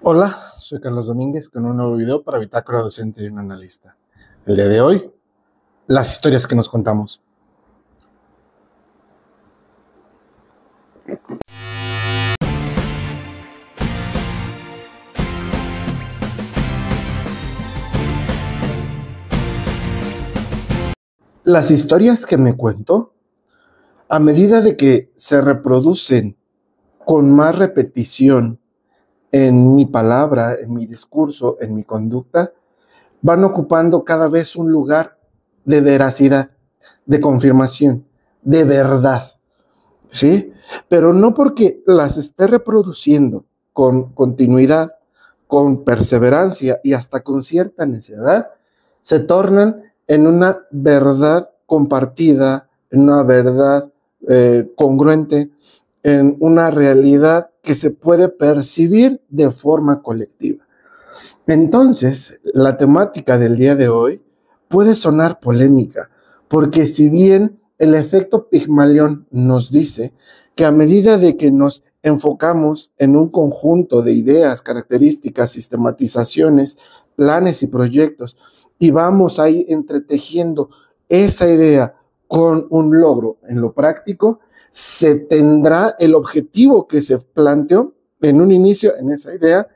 Hola, soy Carlos Domínguez con un nuevo video para Bitácora Docente de un Analista. El día de hoy, las historias que nos contamos. Las historias que me cuento, a medida de que se reproducen con más repetición en mi palabra, en mi discurso, en mi conducta, van ocupando cada vez un lugar de veracidad, de confirmación, de verdad, ¿sí? Pero no porque las esté reproduciendo con continuidad, con perseverancia y hasta con cierta necedad, se tornan en una verdad compartida, en una verdad congruente, en una realidad que se puede percibir de forma colectiva. Entonces, la temática del día de hoy puede sonar polémica, porque si bien el efecto Pigmalión nos dice que a medida de que nos enfocamos en un conjunto de ideas, características, sistematizaciones, planes y proyectos, y vamos ahí entretejiendo esa idea con un logro en lo práctico, se tendrá el objetivo que se planteó en un inicio en esa idea.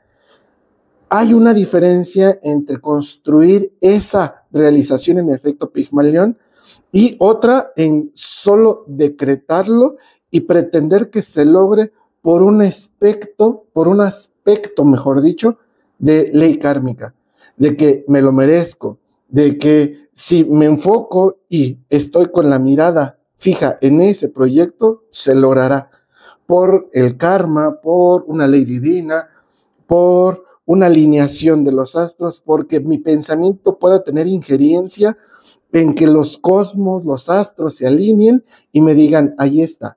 Hay una diferencia entre construir esa realización en efecto Pigmalión y otra en solo decretarlo y pretender que se logre por un aspecto, mejor dicho, de ley kármica, de que me lo merezco, de que si me enfoco y estoy con la mirada fija en ese proyecto, se logrará por el karma, por una ley divina, por una alineación de los astros, porque mi pensamiento pueda tener injerencia en que los cosmos, los astros se alineen y me digan, ahí está.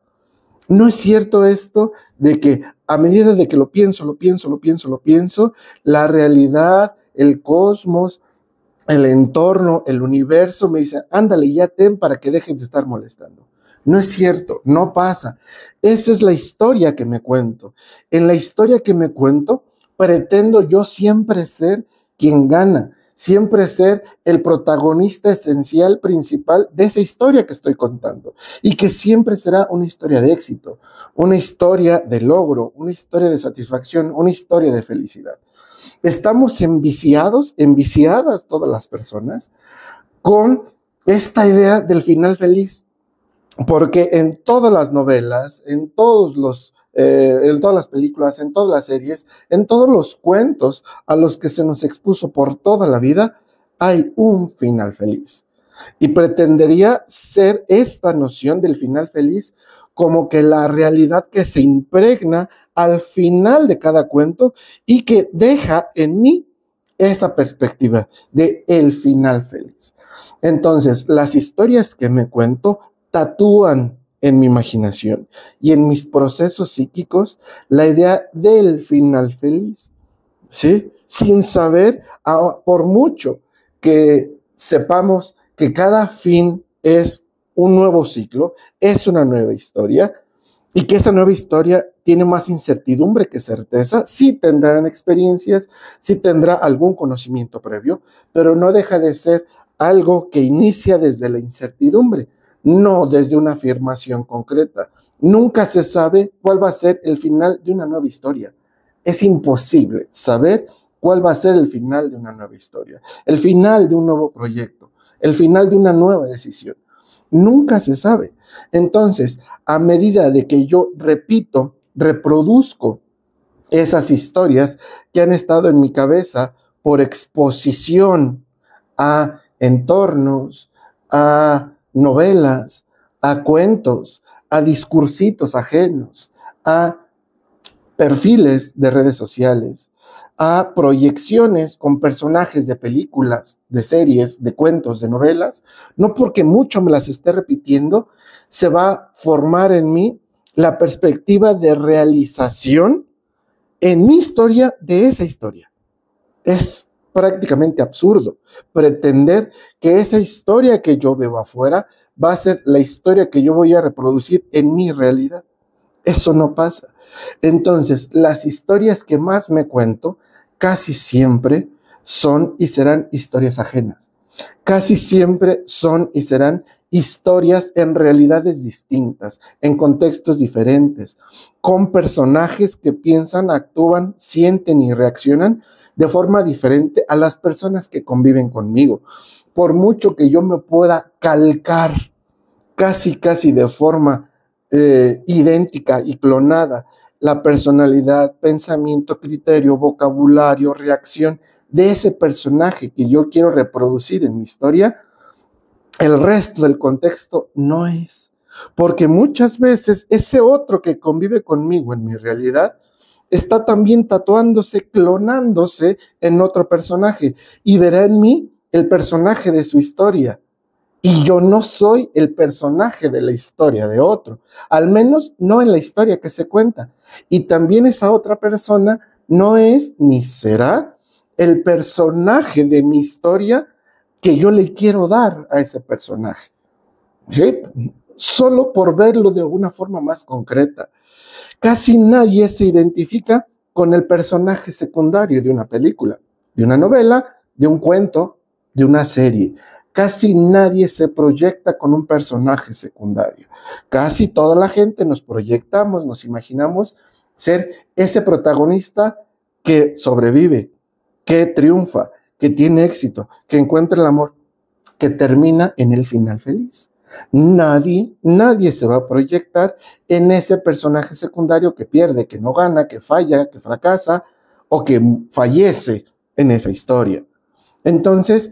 No es cierto esto de que a medida de que lo pienso, la realidad, el cosmos, el entorno, el universo me dice, ándale, ya ten para que dejes de estar molestando. No es cierto, no pasa. Esa es la historia que me cuento. En la historia que me cuento, pretendo yo siempre ser quien gana, siempre ser el protagonista esencial, principal de esa historia que estoy contando y que siempre será una historia de éxito, una historia de logro, una historia de satisfacción, una historia de felicidad. Estamos enviciadas todas las personas con esta idea del final feliz, porque en todas las novelas, en todas las películas, en todas las series, en todos los cuentos a los que se nos expuso por toda la vida, hay un final feliz. Y pretendería ser esta noción del final feliz como que la realidad que se impregna al final de cada cuento y que deja en mí esa perspectiva de el final feliz. Entonces, las historias que me cuento tatúan en mi imaginación y en mis procesos psíquicos la idea del final feliz, ¿sí? Sin saber, por mucho que sepamos que cada fin es un nuevo ciclo, es una nueva historia, y que esa nueva historia tiene más incertidumbre que certeza. Sí tendrán experiencias, sí tendrá algún conocimiento previo, pero no deja de ser algo que inicia desde la incertidumbre, no desde una afirmación concreta. Nunca se sabe cuál va a ser el final de una nueva historia. Es imposible saber cuál va a ser el final de una nueva historia, el final de un nuevo proyecto, el final de una nueva decisión. Nunca se sabe. Entonces, a medida de que yo repito, reproduzco esas historias que han estado en mi cabeza por exposición a entornos, a novelas, a cuentos, a discursitos ajenos, a perfiles de redes sociales, a proyecciones con personajes de películas, de series, de cuentos, de novelas, no porque mucho me las esté repitiendo, se va a formar en mí la perspectiva de realización en mi historia de esa historia. Es prácticamente absurdo pretender que esa historia que yo veo afuera va a ser la historia que yo voy a reproducir en mi realidad. Eso no pasa. Entonces, las historias que más me cuento casi siempre son y serán historias ajenas. Casi siempre son y serán historias en realidades distintas, en contextos diferentes, con personajes que piensan, actúan, sienten y reaccionan de forma diferente a las personas que conviven conmigo. Por mucho que yo me pueda calcar casi de forma idéntica y clonada la personalidad, pensamiento, criterio, vocabulario, reacción de ese personaje que yo quiero reproducir en mi historia, el resto del contexto no es. Porque muchas veces ese otro que convive conmigo en mi realidad está también tatuándose, clonándose en otro personaje y verá en mí el personaje de su historia. Y yo no soy el personaje de la historia de otro, al menos no en la historia que se cuenta. Y también esa otra persona no es ni será el personaje de mi historia que yo le quiero dar a ese personaje. ¿Sí? Solo por verlo de una forma más concreta. Casi nadie se identifica con el personaje secundario de una película, de una novela, de un cuento, de una serie. Casi nadie se proyecta con un personaje secundario. Casi toda la gente nos proyectamos, nos imaginamos ser ese protagonista que sobrevive, que triunfa, que tiene éxito, que encuentra el amor, que termina en el final feliz. Nadie se va a proyectar en ese personaje secundario que pierde, que no gana, que falla, que fracasa o que fallece en esa historia. Entonces,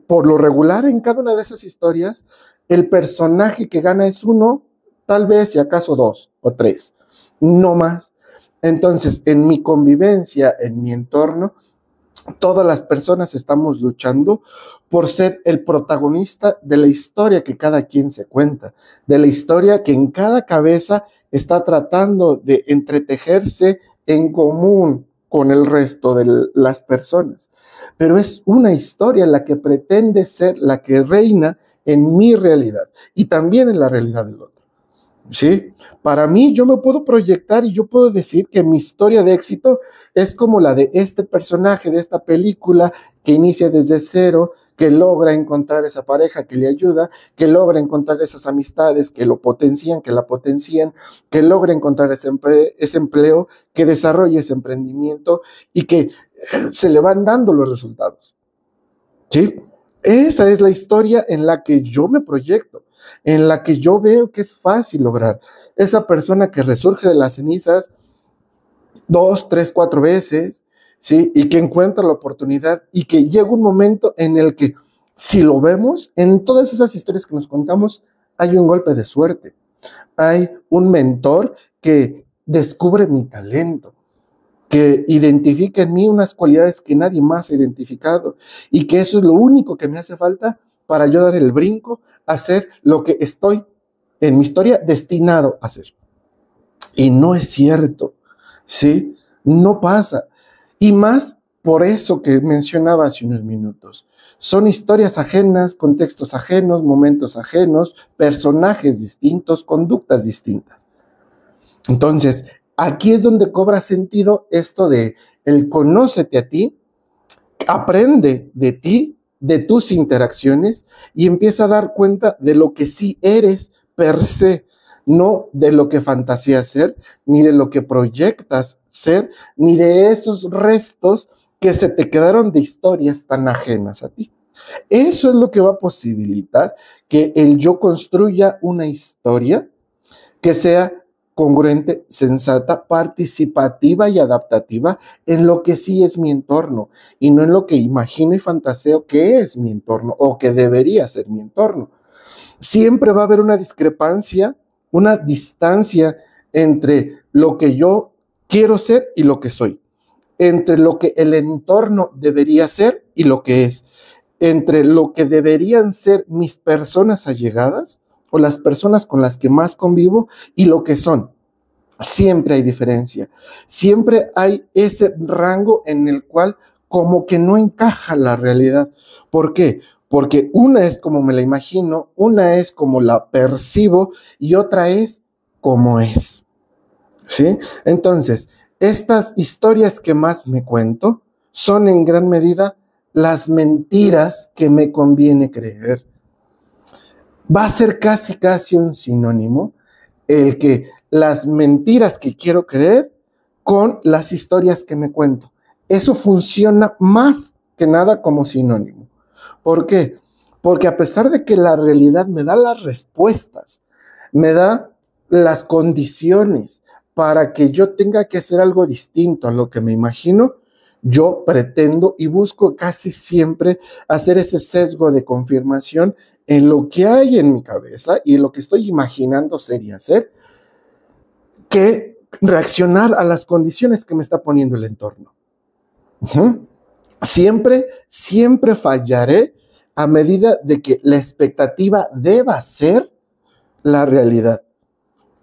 por lo regular, en cada una de esas historias, el personaje que gana es uno, tal vez, si acaso dos o tres, no más. Entonces, en mi convivencia, en mi entorno, todas las personas estamos luchando por ser el protagonista de la historia que cada quien se cuenta, de la historia que en cada cabeza está tratando de entretejerse en común con el resto de las personas. Pero es una historia la que pretende ser la que reina en mi realidad y también en la realidad del otro. ¿Sí? Para mí, yo me puedo proyectar y yo puedo decir que mi historia de éxito es como la de este personaje de esta película que inicia desde cero, que logra encontrar esa pareja que le ayuda, que logra encontrar esas amistades que lo potencian, que la potencian, que logra encontrar ese empleo, que desarrolla ese emprendimiento y que se le van dando los resultados. ¿Sí? Esa es la historia en la que yo me proyecto, en la que yo veo que es fácil lograr. Esa persona que resurge de las cenizas 2, 3, 4 veces, ¿sí? Y que encuentra la oportunidad y que llega un momento en el que, si lo vemos, en todas esas historias que nos contamos, hay un golpe de suerte. Hay un mentor que descubre mi talento, que identifica en mí unas cualidades que nadie más ha identificado y que eso es lo único que me hace falta para yo dar el brinco a hacer lo que estoy en mi historia destinado a hacer. Y no es cierto, ¿sí? No pasa. Y más por eso que mencionaba hace unos minutos. Son historias ajenas, contextos ajenos, momentos ajenos, personajes distintos, conductas distintas. Entonces, aquí es donde cobra sentido esto de el conócete a ti, aprende de ti, de tus interacciones y empieza a dar cuenta de lo que sí eres per se, no de lo que fantaseas ser, ni de lo que proyectas ser, ni de esos restos que se te quedaron de historias tan ajenas a ti. Eso es lo que va a posibilitar que el yo construya una historia que sea congruente, sensata, participativa y adaptativa en lo que sí es mi entorno y no en lo que imagino y fantaseo que es mi entorno o que debería ser mi entorno. Siempre va a haber una discrepancia, una distancia entre lo que yo quiero ser y lo que soy, entre lo que el entorno debería ser y lo que es, entre lo que deberían ser mis personas allegadas o las personas con las que más convivo y lo que son. Siempre hay diferencia. Siempre hay ese rango en el cual como que no encaja la realidad. ¿Por qué? Porque una es como me la imagino, una es como la percibo y otra es como es. ¿sí? Entonces, estas historias que más me cuento son en gran medida las mentiras que me conviene creer. Va a ser casi, casi un sinónimo el que las mentiras que quiero creer con las historias que me cuento. Eso funciona más que nada como sinónimo. ¿Por qué? Porque a pesar de que la realidad me da las respuestas, me da las condiciones para que yo tenga que hacer algo distinto a lo que me imagino, yo pretendo y busco casi siempre hacer ese sesgo de confirmación en lo que hay en mi cabeza y en lo que estoy imaginando ser y hacer, que reaccionar a las condiciones que me está poniendo el entorno. Siempre, siempre fallaré a medida de que la expectativa deba ser la realidad.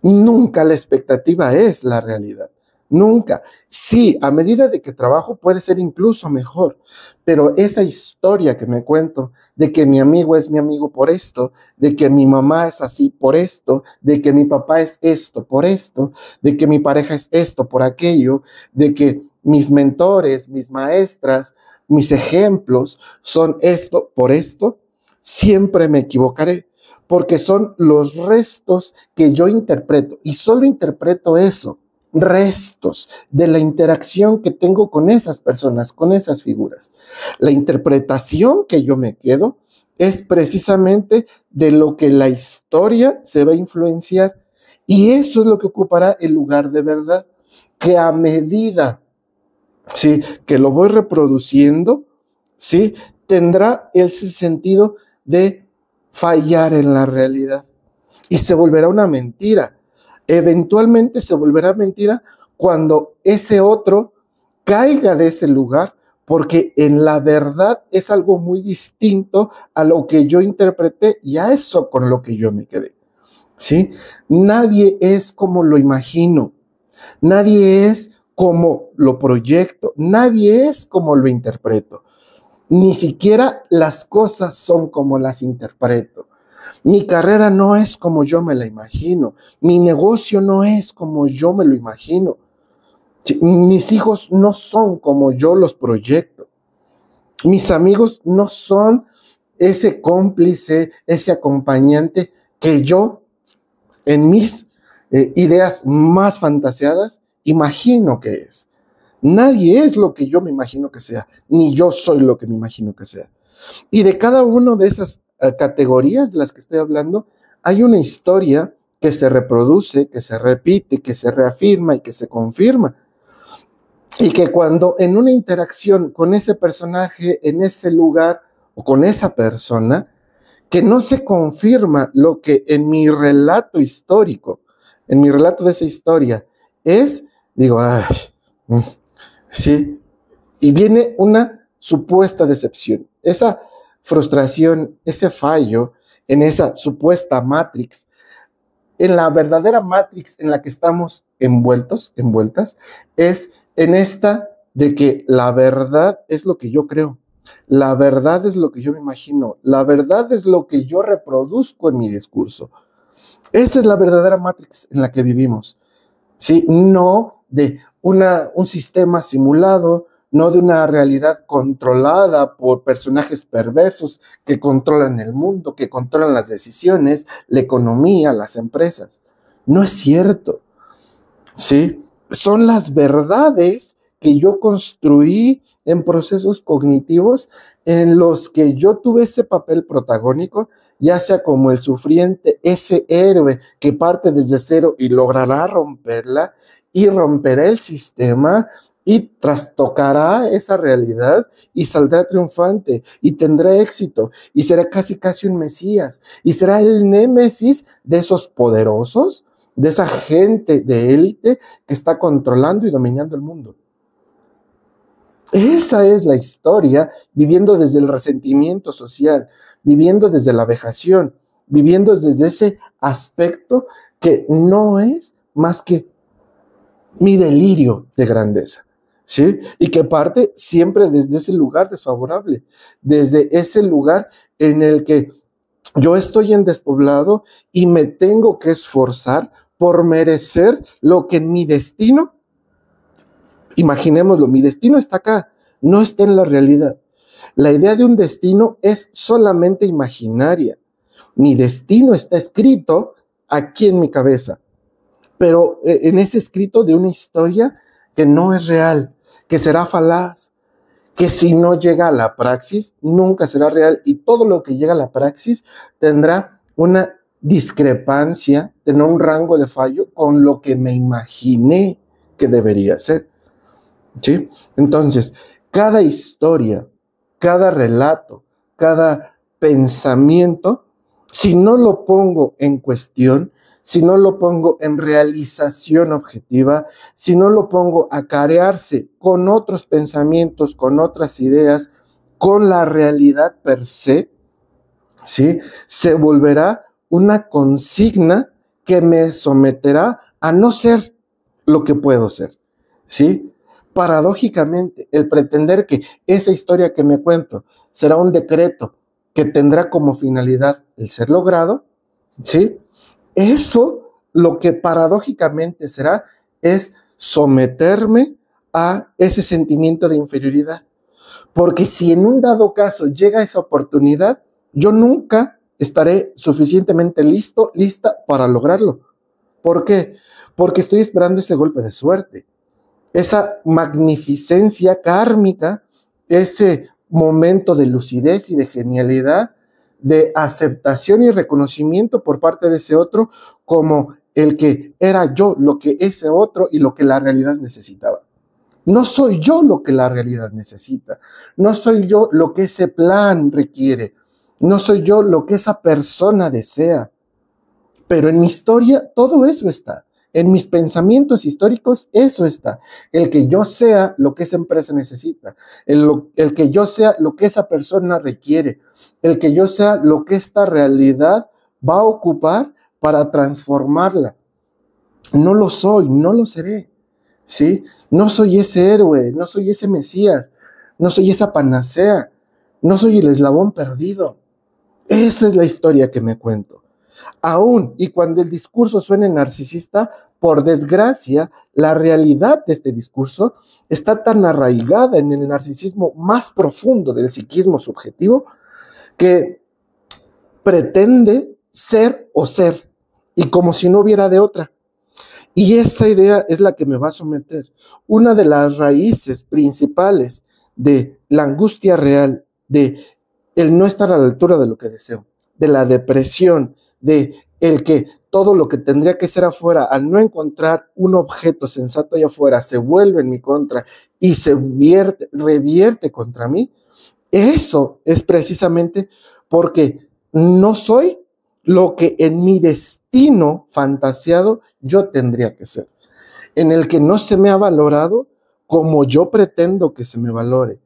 Nunca la expectativa es la realidad. Nunca. Sí, a medida de que trabajo puede ser incluso mejor, pero esa historia que me cuento de que mi amigo es mi amigo por esto, de que mi mamá es así por esto, de que mi papá es esto por esto, de que mi pareja es esto por aquello, de que mis mentores, mis maestras, mis ejemplos son esto por esto, siempre me equivocaré, porque son los restos que yo interpreto, y solo interpreto eso, restos de la interacción que tengo con esas personas, con esas figuras. La interpretación que yo me quedo es precisamente de lo que la historia se va a influenciar, y eso es lo que ocupará el lugar de verdad, que a medida, ¿sí?, que lo voy reproduciendo, ¿sí?, tendrá ese sentido de fallar en la realidad y se volverá una mentira. Eventualmente se volverá mentira cuando ese otro caiga de ese lugar, porque en la verdad es algo muy distinto a lo que yo interpreté y a eso con lo que yo me quedé, ¿sí? Nadie es como lo imagino, nadie es como lo proyecto, nadie es como lo interpreto. Ni siquiera las cosas son como las interpreto. Mi carrera no es como yo me la imagino. Mi negocio no es como yo me lo imagino. Mis hijos no son como yo los proyecto. Mis amigos no son ese cómplice, ese acompañante que yo, en mis ideas más fantaseadas, imagino que es. Nadie es lo que yo me imagino que sea, ni yo soy lo que me imagino que sea. Y de cada una de esas categorías de las que estoy hablando, hay una historia que se reproduce, que se repite, que se reafirma y que se confirma. Y que cuando en una interacción con ese personaje, en ese lugar o con esa persona, que no se confirma lo que en mi relato histórico, en mi relato de esa historia es, digo, ay, sí, y viene una supuesta decepción. Esa frustración, ese fallo en esa supuesta Matrix, en la verdadera Matrix en la que estamos envueltos, envueltas, es en esta de que la verdad es lo que yo creo, la verdad es lo que yo me imagino, la verdad es lo que yo reproduzco en mi discurso. Esa es la verdadera Matrix en la que vivimos, ¿sí? No de un sistema simulado, no de una realidad controlada por personajes perversos que controlan el mundo, que controlan las decisiones, la economía, las empresas. No es cierto, ¿sí? Son las verdades que yo construí en procesos cognitivos en los que yo tuve ese papel protagónico, ya sea como el sufriente, ese héroe que parte desde cero y logrará romperla y romperá el sistema y trastocará esa realidad y saldrá triunfante y tendrá éxito y será casi casi un mesías y será el némesis de esos poderosos, de esa gente de élite que está controlando y dominando el mundo. Esa es la historia, viviendo desde el resentimiento social, viviendo desde la vejación, viviendo desde ese aspecto que no es más que mi delirio de grandeza, ¿sí? Y que parte siempre desde ese lugar desfavorable, desde ese lugar en el que yo estoy en despoblado y me tengo que esforzar por merecer lo que en mi destino, imaginémoslo, mi destino está acá, no está en la realidad. La idea de un destino es solamente imaginaria. Mi destino está escrito aquí en mi cabeza, pero en ese escrito de una historia que no es real, que será falaz, que si no llega a la praxis, nunca será real, y todo lo que llega a la praxis tendrá una discrepancia, tendrá un rango de fallo con lo que me imaginé que debería ser. ¿Sí? Entonces, cada historia, cada relato, cada pensamiento, si no lo pongo en cuestión, si no lo pongo en realización objetiva, si no lo pongo a carearse con otros pensamientos, con otras ideas, con la realidad per se, ¿sí? Se volverá una consigna que me someterá a no ser lo que puedo ser, ¿sí? Paradójicamente, el pretender que esa historia que me cuento será un decreto que tendrá como finalidad el ser logrado, ¿sí? Eso lo que paradójicamente será es someterme a ese sentimiento de inferioridad. Porque si en un dado caso llega esa oportunidad, yo nunca estaré suficientemente listo, lista para lograrlo. ¿Por qué? Porque estoy esperando ese golpe de suerte, esa magnificencia kármica, ese momento de lucidez y de genialidad, de aceptación y reconocimiento por parte de ese otro como el que era yo, lo que ese otro y lo que la realidad necesitaba. No soy yo lo que la realidad necesita, no soy yo lo que ese plan requiere, no soy yo lo que esa persona desea, pero en mi historia todo eso está. En mis pensamientos históricos, eso está. El que yo sea lo que esa empresa necesita, el que yo sea lo que esa persona requiere, el que yo sea lo que esta realidad va a ocupar para transformarla. No lo soy, no lo seré, ¿sí? No soy ese héroe, no soy ese Mesías, no soy esa panacea, no soy el eslabón perdido. Esa es la historia que me cuento. Aún y cuando el discurso suene narcisista, por desgracia, la realidad de este discurso está tan arraigada en el narcisismo más profundo del psiquismo subjetivo que pretende ser o ser, y como si no hubiera de otra. Y esa idea es la que me va a someter. Una de las raíces principales de la angustia real, de el no estar a la altura de lo que deseo, de la depresión, de el que todo lo que tendría que ser afuera, al no encontrar un objeto sensato allá afuera, se vuelve en mi contra y se revierte contra mí. Eso es precisamente porque no soy lo que en mi destino fantaseado yo tendría que ser, en el que no se me ha valorado como yo pretendo que se me valore,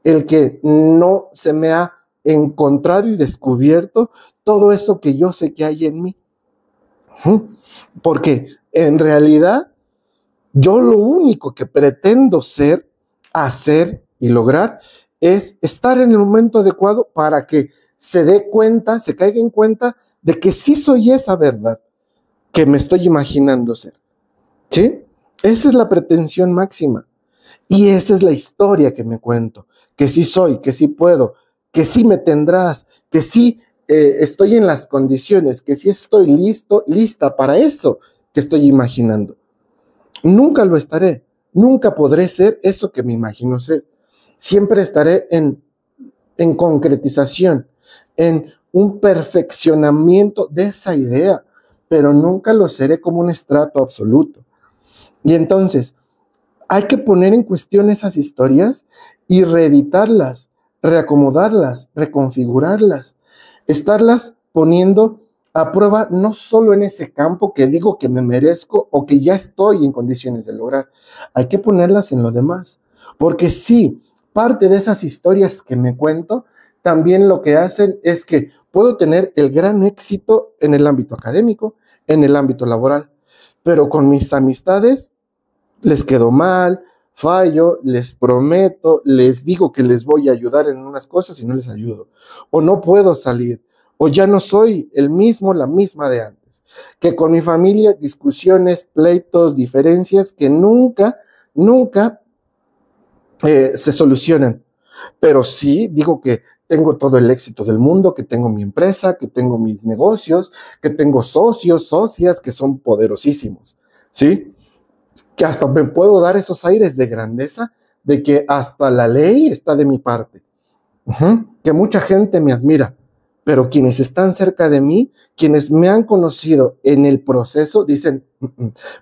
el que no se me ha encontrado y descubierto todo eso que yo sé que hay en mí. Porque en realidad yo lo único que pretendo ser, hacer y lograr es estar en el momento adecuado para que se dé cuenta, se caiga en cuenta de que sí soy esa verdad que me estoy imaginando ser. ¿Sí? Esa es la pretensión máxima. Y esa es la historia que me cuento. Que sí soy, que sí puedo, que sí me tendrás, que sí estoy en las condiciones, que sí estoy listo, lista para eso que estoy imaginando. Nunca lo estaré. Nunca podré ser eso que me imagino ser. Siempre estaré en concretización, en un perfeccionamiento de esa idea, pero nunca lo seré como un estrato absoluto. Y entonces, hay que poner en cuestión esas historias y reeditarlas, reacomodarlas, reconfigurarlas, estarlas poniendo a prueba no solo en ese campo que digo que me merezco o que ya estoy en condiciones de lograr, hay que ponerlas en lo demás, porque sí, parte de esas historias que me cuento también lo que hacen es que puedo tener el gran éxito en el ámbito académico, en el ámbito laboral, pero con mis amistades les quedó mal, fallo, les prometo, les digo que les voy a ayudar en unas cosas y no les ayudo, o no puedo salir, o ya no soy el mismo, la misma de antes. Que con mi familia, discusiones, pleitos, diferencias que nunca se solucionan. Pero sí digo que tengo todo el éxito del mundo, que tengo mi empresa, que tengo mis negocios, que tengo socios, socias que son poderosísimos, ¿sí? Que hasta me puedo dar esos aires de grandeza, de que hasta la ley está de mi parte. Que mucha gente me admira, pero quienes están cerca de mí, quienes me han conocido en el proceso, dicen,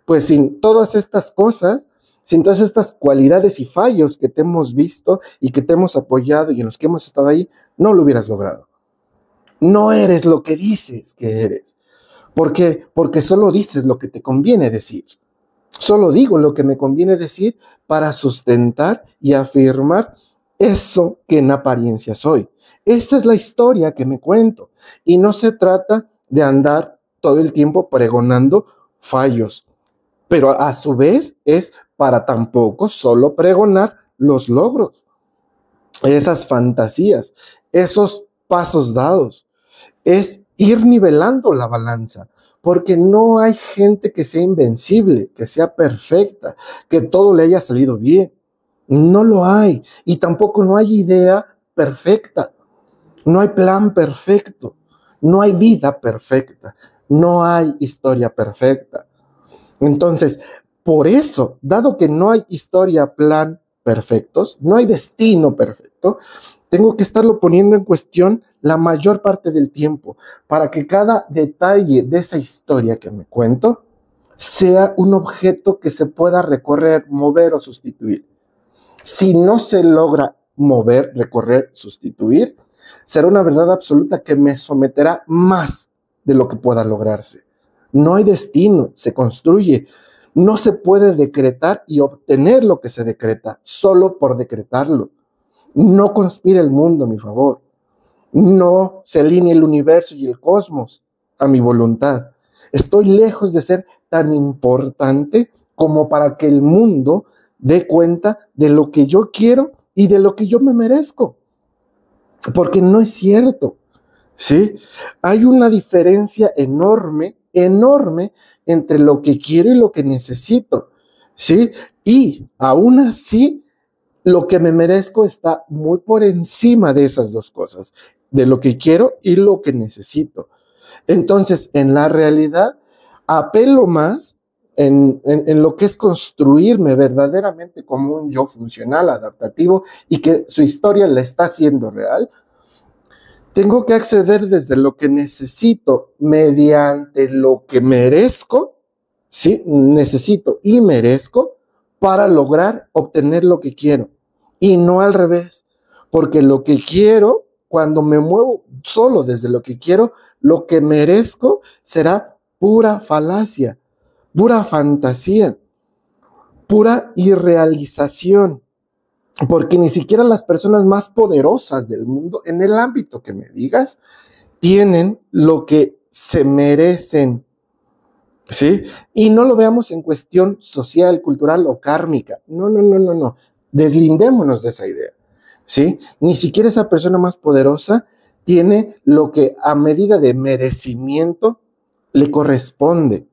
pues sin todas estas cosas, sin todas estas cualidades y fallos que te hemos visto y que te hemos apoyado y en los que hemos estado ahí, no lo hubieras logrado. No eres lo que dices que eres. ¿Por qué? Porque solo dices lo que te conviene decir. Solo digo lo que me conviene decir para sustentar y afirmar eso que en apariencia soy. Esa es la historia que me cuento. Y no se trata de andar todo el tiempo pregonando fallos, pero a su vez es para tampoco solo pregonar los logros, esas fantasías, esos pasos dados. Es ir nivelando la balanza, porque no hay gente que sea invencible, que sea perfecta, que todo le haya salido bien. No lo hay. Y tampoco no hay idea perfecta. No hay plan perfecto. No hay vida perfecta. No hay historia perfecta. Entonces, por eso, dado que no hay historia, plan perfectos, no hay destino perfecto, tengo que estarlo poniendo en cuestión la mayor parte del tiempo para que cada detalle de esa historia que me cuento sea un objeto que se pueda recorrer, mover o sustituir. Si no se logra mover, recorrer, sustituir, será una verdad absoluta que me someterá más de lo que pueda lograrse. No hay destino, se construye. No se puede decretar y obtener lo que se decreta solo por decretarlo. No conspira el mundo a mi favor. No se alinea el universo y el cosmos a mi voluntad. Estoy lejos de ser tan importante como para que el mundo dé cuenta de lo que yo quiero y de lo que yo me merezco. Porque no es cierto, ¿sí? Hay una diferencia enorme, enorme entre lo que quiero y lo que necesito, ¿sí? Y aún así, lo que me merezco está muy por encima de esas dos cosas, de lo que quiero y lo que necesito. Entonces, en la realidad, apelo más en lo que es construirme verdaderamente como un yo funcional, adaptativo y que su historia la está haciendo real. Tengo que acceder desde lo que necesito mediante lo que merezco, ¿sí? Necesito y merezco para lograr obtener lo que quiero. Y no al revés, porque lo que quiero, cuando me muevo solo desde lo que quiero, lo que merezco será pura falacia, pura fantasía, pura irrealización. Porque ni siquiera las personas más poderosas del mundo, en el ámbito que me digas, tienen lo que se merecen, ¿sí? Y no lo veamos en cuestión social, cultural o kármica. No, no, no, no, no. Deslindémonos de esa idea, ¿sí? Ni siquiera esa persona más poderosa tiene lo que a medida de merecimiento le corresponde.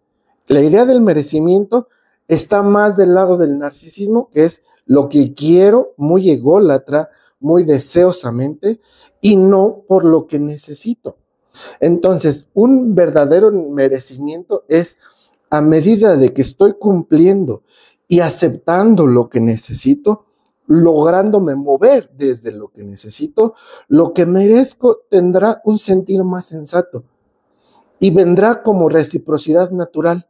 La idea del merecimiento está más del lado del narcisismo, que es lo que quiero, muy ególatra, muy deseosamente, y no por lo que necesito. Entonces, un verdadero merecimiento es a medida de que estoy cumpliendo y aceptando lo que necesito, lográndome mover desde lo que necesito, lo que merezco tendrá un sentido más sensato y vendrá como reciprocidad natural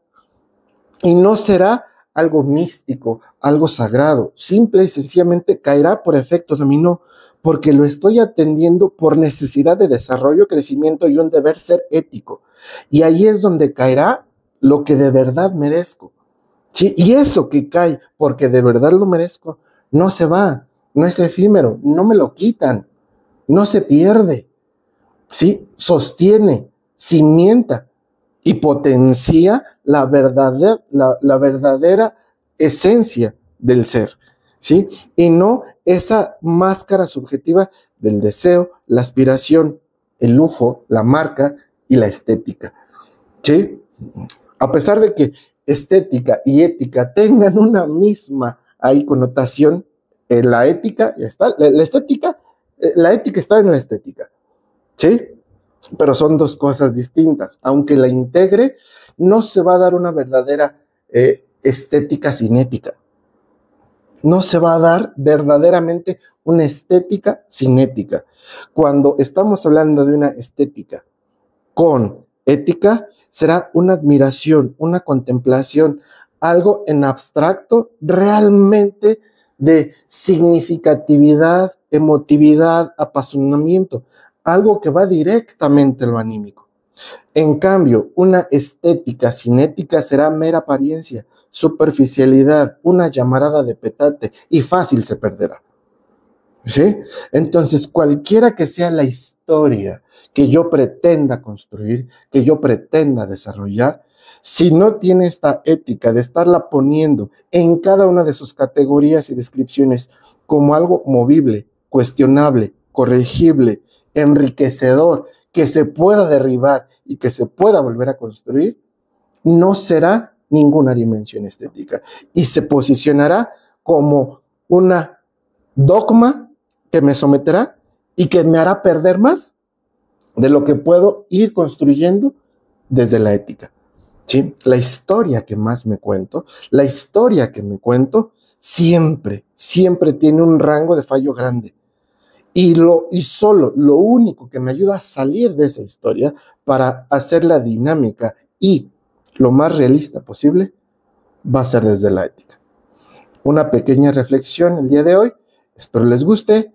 y no será algo místico, algo sagrado, simple y sencillamente caerá por efecto dominó, porque lo estoy atendiendo por necesidad de desarrollo, crecimiento y un deber ser ético. Y ahí es donde caerá lo que de verdad merezco. ¿Sí? Y eso que cae porque de verdad lo merezco, no se va, no es efímero, no me lo quitan, no se pierde, ¿sí? Sostiene, cimienta y potencia la verdadera esencia del ser, ¿sí? Y no esa máscara subjetiva del deseo, la aspiración, el lujo, la marca y la estética, ¿sí? A pesar de que estética y ética tengan una misma ahí connotación, la ética está, la estética, la ética está en la estética, ¿sí? Pero son dos cosas distintas. Aunque la integre, no se va a dar una verdadera estética sin ética. No se va a dar verdaderamente una estética sin ética. Cuando estamos hablando de una estética con ética, será una admiración, una contemplación, algo en abstracto realmente de significatividad, emotividad, apasionamiento, algo que va directamente a lo anímico. En cambio, una estética sin ética será mera apariencia, superficialidad, una llamarada de petate y fácil se perderá. ¿Sí? Entonces, cualquiera que sea la historia que yo pretenda construir, que yo pretenda desarrollar, si no tiene esta ética de estarla poniendo en cada una de sus categorías y descripciones como algo movible, cuestionable, corregible, enriquecedor, que se pueda derribar y que se pueda volver a construir, no será ninguna dimensión estética y se posicionará como una dogma que me someterá y que me hará perder más de lo que puedo ir construyendo desde la ética. ¿Sí? La historia que más me cuento, la historia que me cuento, siempre, siempre tiene un rango de fallo grande. Y solo lo único que me ayuda a salir de esa historia para hacerla dinámica y lo más realista posible va a ser desde la ética. Una pequeña reflexión el día de hoy. Espero les guste.